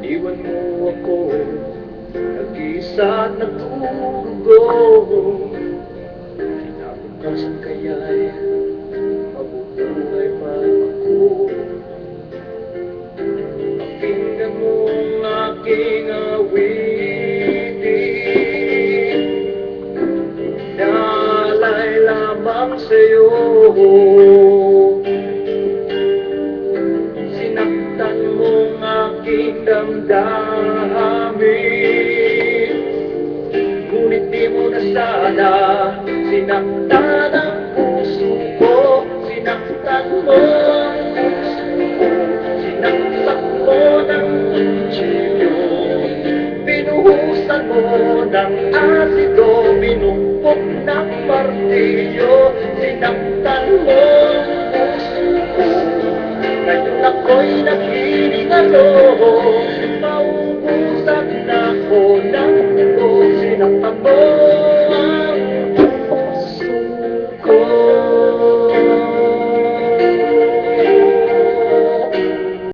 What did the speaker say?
Iwan mo ako, nag-iisa at nagdurugo. Kinabukasan kaya'y mabubuhay pa ako. Pakinggan mo ang aking awitin, naalay lamang sa'yo. Sinaktan mong aking damdamin, ngunit di mo na sana sinaktan ang puso ko. Sinaktan mo ang puso ko, sinaktan mo ng kutsilyo, binuhusan mo ng asido, binukpok ng martilyo. Sinaktan mo ang puso ko, ngayon ako'y naghihingalo, maubusan na ako ng dugo. Sinaktan mo